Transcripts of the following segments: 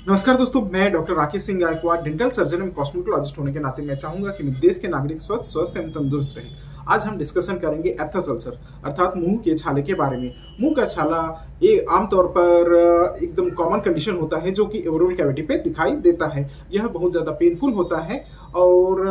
नमस्कार दोस्तों, मैं doctor Rakesh Singh Gaikwad, dental surgeon एवं कॉस्मेटोलॉजिस्ट होने के नाते मैं चाहूंगा कि मेरे देश के नागरिक स्वस्थ एवं तंदुरुस्त रहें। आज हम डिस्कशन करेंगे एप्थस अल्सर अर्थात मुंह के छाले के बारे में। मुंह का छाला ये आमतौर पर एकदम कॉमन कंडीशन होता है जो कि ओरल कैविटी पे दिखाई देता है। यह बहुत ज़्यादा पेनफुल होता है और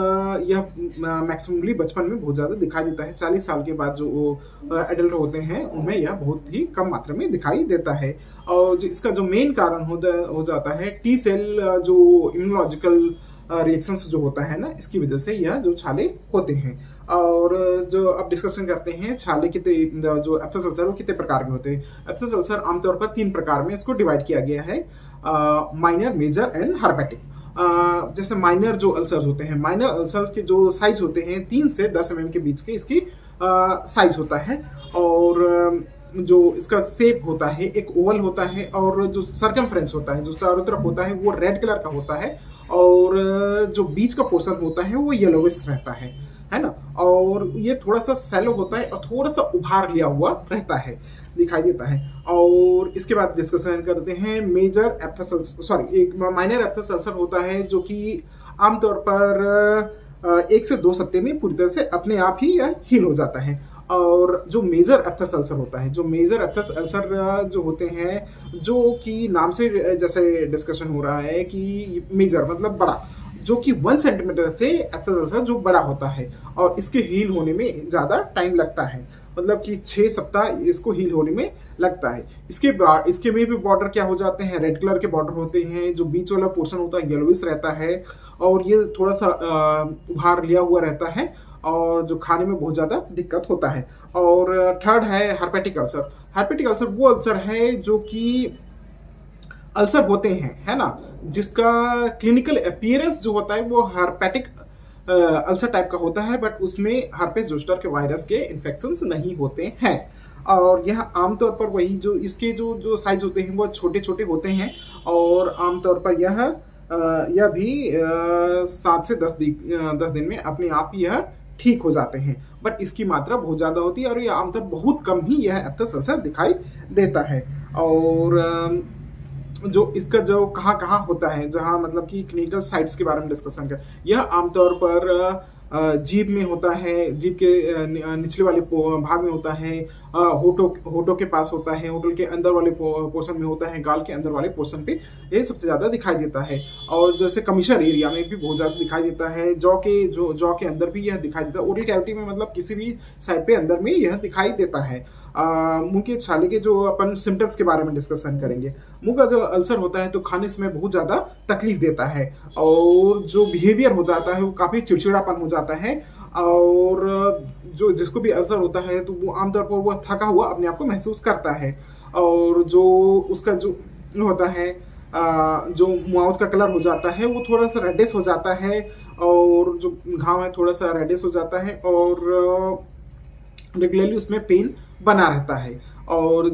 यह मैक्सिममली बचपन में बहुत ज़्यादा दिखाई देता है। 40 साल के बाद जो एडल्ट होते हैं उनमें यह बहुत ही कम मात्रा में दिखाई देता है। और जो इसका जो मेन कारण हो जाता है टी सेल जो इम्यूनोलॉजिकल रिएक्शंस जो होता है ना, इसकी वजह से यह जो छाले होते हैं। और जो अब डिस्कशन करते हैं छाले कितने जो एप्थस अल्सर वो कितने प्रकार के होते हैं। एप्थस अल्सर आमतौर पर 3 प्रकार में इसको डिवाइड किया गया है, माइनर, मेजर एंड हर्पेटिक। जैसे माइनर जो अल्सर्स होते हैं, माइनर अल्सर्स के जो साइज होते हैं 3 से 10 mm के बीच के इसकी साइज होता है। और जो इसका शेप होता है एक ओवल होता है और जो सर्कमफ्रेंस होता है जो चारों तरफ होता है वो रेड कलर का होता है। और जो बीच का पोर्शन होता है वो येलोविश रहता है ना। और ये थोड़ा सा सैलो होता है और थोड़ा सा उभार लिया हुआ रहता है, दिखाई देता है। और इसके बाद डिस्कशन करते हैं मेजर एप्थस सॉरी एक माइनर एप्थस अल्सर होता है जो कि आमतौर पर 1 से 2 सप्ताह में पूरी तरह से अपने आप ही हील हो जाता है। और जो मेजर एप्थस अल्सर होता है, जो मेजर एप्थस अल्सर जो होते हैं, जो कि नाम से जैसे डिस्कशन हो रहा है कि मेजर मतलब बड़ा, जो कि 1 सेंटीमीटर से एप्थस अल्सर जो बड़ा होता है और इसके हील होने में ज़्यादा टाइम लगता है, मतलब कि 6 सप्ताह इसको हील होने में लगता है। इसके बाद इसके में भी बॉर्डर क्या हो जाते हैं, रेड कलर के बॉर्डर होते हैं। जो बीच वाला पोर्शन होता है येलोविश रहता है और ये थोड़ा सा उभार लिया हुआ रहता है और जो खाने में बहुत ज़्यादा दिक्कत होता है। और थर्ड है हर्पेटिक अल्सर। हर्पेटिक अल्सर वो अल्सर है जो कि अल्सर होते हैं, है ना, जिसका क्लिनिकल अपीयरेंस जो होता है वो हर्पेटिक अल्सर टाइप का होता है, बट उसमें हर्पेस जोस्टर के वायरस के इन्फेक्शंस नहीं होते हैं। और यह आमतौर पर वही जो इसके जो जो साइज होते हैं वो छोटे छोटे होते हैं। और आमतौर पर यह भी 7 से 10 दिन में अपने आप यह ठीक हो जाते हैं, बट इसकी मात्रा बहुत ज़्यादा होती है और ये आमतौर बहुत कम ही यह एप्थस अल्सर दिखाई देता है। और जो इसका जो कहाँ होता है, जहाँ मतलब कि क्लिनिकल साइट्स के बारे में डिस्कशन कर, यह आमतौर पर जीभ में होता है, जीभ के निचले वाले भाग में होता है, होठों के पास होता है, होठों के अंदर वाले पोर्शन में होता है, गाल के अंदर वाले पोर्शन पे ये सबसे ज़्यादा दिखाई देता है। और जैसे कमीशर एरिया में भी बहुत ज़्यादा दिखाई देता है, जॉ के अंदर भी यह दिखाई देता है, ओरल कैविटी में मतलब किसी भी साइड पे अंदर में यह दिखाई देता है। मुंह के छाले के जो अपन सिम्टम्स के बारे में डिस्कशन करेंगे। मुंह का जो अल्सर होता है तो खाने समय बहुत ज़्यादा तकलीफ देता है और जो बिहेवियर हो जाता है वो काफ़ी चिड़चिड़ापन हो जाता है। और जो जिसको भी अल्सर होता है तो वो आमतौर पर वो थका हुआ अपने आप को महसूस करता है। और जो उसका जो होता है जो माउथ का कलर हो जाता है वो थोड़ा सा रेडिश हो जाता है और जो घाव है थोड़ा सा रेडिश हो जाता है और रेगुलरली उसमें पेन बना रहता है। और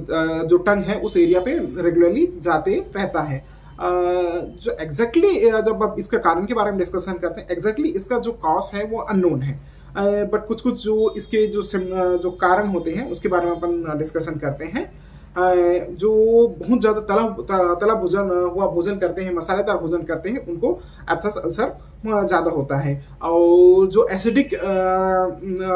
जो टंग है उस एरिया पे रेगुलरली जाते रहता है। जो एग्जैक्टली जब आप इसका कारण के बारे में डिस्कशन करते हैं, एग्जैक्टली इसका जो कॉज है वो अननोन है, बट कुछ कुछ जो इसके जो कारण होते हैं उसके बारे में अपन डिस्कशन करते हैं। जो बहुत ज़्यादा तला भोजन हुआ भोजन करते हैं, मसालेदार भोजन करते हैं, उनको एप्थस अल्सर ज़्यादा होता है। और जो एसिडिक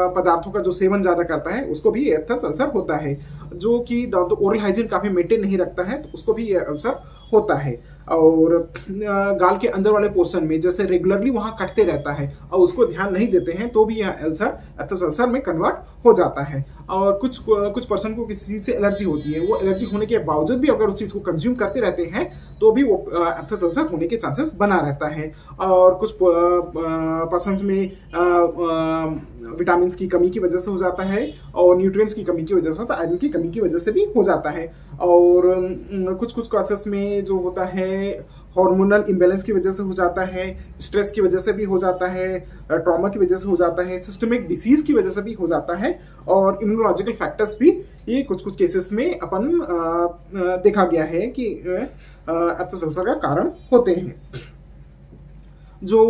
पदार्थों का जो सेवन ज़्यादा करता है उसको भी एप्थस अल्सर होता है। जो कि ओरल हाइजीन काफ़ी मेंटेन नहीं रखता है तो उसको भी ये अल्सर होता है। और गाल के अंदर वाले पोर्शन में जैसे रेगुलरली वहाँ कटते रहता है और उसको ध्यान नहीं देते हैं तो भी यह अल्सर एप्थस अल्सर में कन्वर्ट हो जाता है। और कुछ पर्सन को किसी चीज़ से एलर्जी होती है, वो एलर्जी होने के बावजूद भी अगर उस चीज़ को कंज्यूम करते रहते हैं तो भी वो एप्थस अल्सर होने के चांसेस बना रहता है। और कुछ पर्सन्स में विटामिन की कमी की वजह से हो जाता है और न्यूट्रिएंट्स की कमी की वजह से होता है, आयरन की कमी की वजह से भी हो जाता है। और कुछ केसेस में जो होता है हार्मोनल इम्बैलेंस की वजह से हो जाता है, स्ट्रेस की वजह से भी हो जाता है, ट्रॉमा की वजह से हो जाता है, सिस्टमिक डिसीज की वजह से भी हो जाता है और इम्यूनोलॉजिकल फैक्टर्स भी ये कुछ केसेस में अपन देखा गया है कि एप्थस अल्सर का कारण होते हैं। जो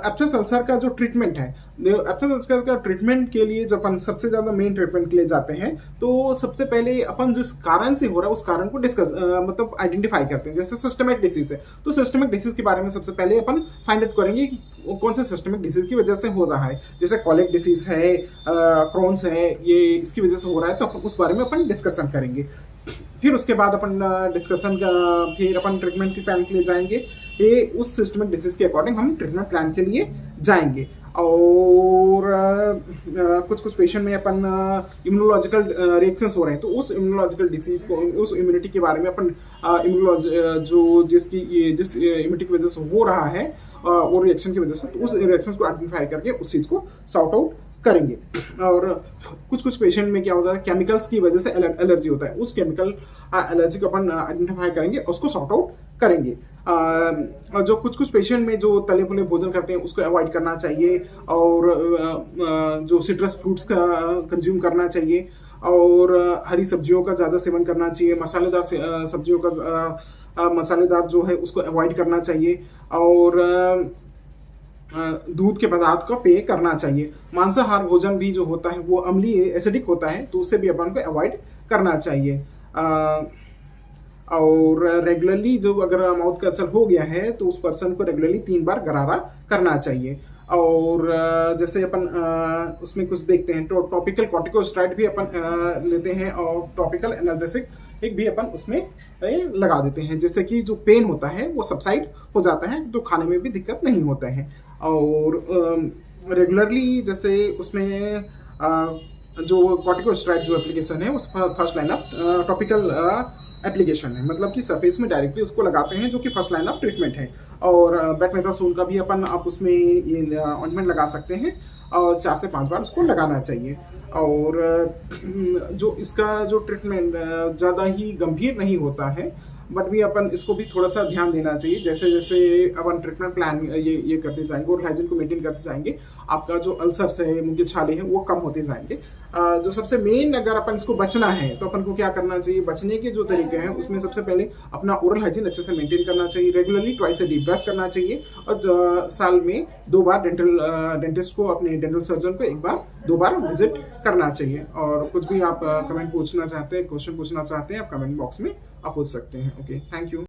एब्सेस अल्सर का जो ट्रीटमेंट है, एब्सेस अल्सर का ट्रीटमेंट के लिए जब अपन सबसे ज्यादा मेन ट्रीटमेंट के लिए जाते हैं तो सबसे पहले अपन जिस कारण से हो रहा है उस कारण को डिस्कस मतलब आइडेंटिफाई करते हैं। जैसे सिस्टमिक डिसीज है तो सिस्टमिक डिसीज के बारे में सबसे पहले अपन फाइंड आउट करेंगे कि वो कौन से सिस्टमिक डिसीज की वजह से हो रहा है। जैसे कॉलिक डिसीज है, क्रॉन्स है, ये इसकी वजह से हो रहा है तो अपन उस बारे में अपन डिस्कशन करेंगे। फिर उसके बाद अपन डिस्कशन का फिर अपन ट्रीटमेंट प्लान के लिए जाएंगे। ये उस सिस्टमिक डिसीज के अकॉर्डिंग हम ट्रीटमेंट प्लान के लिए जाएंगे। और कुछ कुछ पेशेंट में अपन इम्यूनोलॉजिकल रिएक्शंस हो रहे हैं तो उस इम्यूनोलॉजिकल डिसीज को, उस इम्यूनिटी के बारे में अपन जो जिस इम्यूनिटी की वजह से हो रहा है वो रिएक्शन की वजह से, तो उस रिएक्शन को आइडेंटिफाई करके उस चीज को सॉर्ट आउट करेंगे। और कुछ कुछ पेशेंट में क्या होता है, केमिकल्स की वजह से एलर्जी होता है, उस केमिकल एलर्जी को अपन आइडेंटिफाई करेंगे, उसको सॉर्ट आउट करेंगे। और जो कुछ कुछ पेशेंट में जो तले फुले भोजन करते हैं उसको अवॉइड करना चाहिए, और जो सिट्रस फ्रूट्स का कंज्यूम करना चाहिए, और हरी सब्जियों का ज़्यादा सेवन करना चाहिए, मसालेदार सब्जियों का मसालेदार जो है उसको अवॉइड करना चाहिए, और दूध के पदार्थ का पेय करना चाहिए। मांसाहार भोजन भी जो होता है वो अम्लीय एसिडिक होता है तो उससे भी अपन को अवॉइड करना चाहिए। और रेगुलरली जो अगर माउथ का अल्सर हो गया है तो उस पर्सन को रेगुलरली 3 बार गरारा करना चाहिए। और जैसे अपन उसमें कुछ देखते हैं तो टॉपिकल कॉर्टिकोस्टेरॉइड भी अपन लेते हैं, और टॉपिकल एनाल्जेसिक एक भी अपन उसमें लगा देते हैं, जिससे कि जो पेन होता है वो सबसाइड हो जाता है, तो खाने में भी दिक्कत नहीं होता है। और रेगुलरली जैसे उसमें जो कॉर्टिकोस्टेरॉइड जो एप्लीकेशन है उस first line of topical application है, मतलब कि सरफेस में डायरेक्टली उसको लगाते हैं, जो कि फर्स्ट लाइन ऑफ ट्रीटमेंट है। और बेटमेथासोन का भी अपन आप उसमें ये ऑइंटमेंट लगा सकते हैं, और 4 से 5 बार उसको लगाना चाहिए। और जो इसका जो ट्रीटमेंट ज़्यादा ही गंभीर नहीं होता है, बट भी अपन इसको भी थोड़ा सा ध्यान देना चाहिए। जैसे जैसे अपन ट्रीटमेंट प्लान ये करते जाएंगे और हाइजीन को मेंटेन करते जाएंगे, आपका जो अल्सर्स है, मुंह के छाले हैं, वो कम होते जाएंगे। जो सबसे मेन अगर अपन इसको बचना है तो अपन को क्या करना चाहिए, बचने के जो तरीके हैं उसमें सबसे पहले अपना ओरल हाइजीन अच्छे से मेंटेन करना चाहिए, regularly twice a day brush करना चाहिए, और साल में 2 बार डेंटिस्ट को, अपने डेंटल सर्जन को 1 बार 2 बार विजिट करना चाहिए। और कुछ भी आप कमेंट पूछना चाहते हैं, क्वेश्चन पूछना चाहते हैं, आप कमेंट बॉक्स में आप पूछ सकते हैं। Okay, thank you.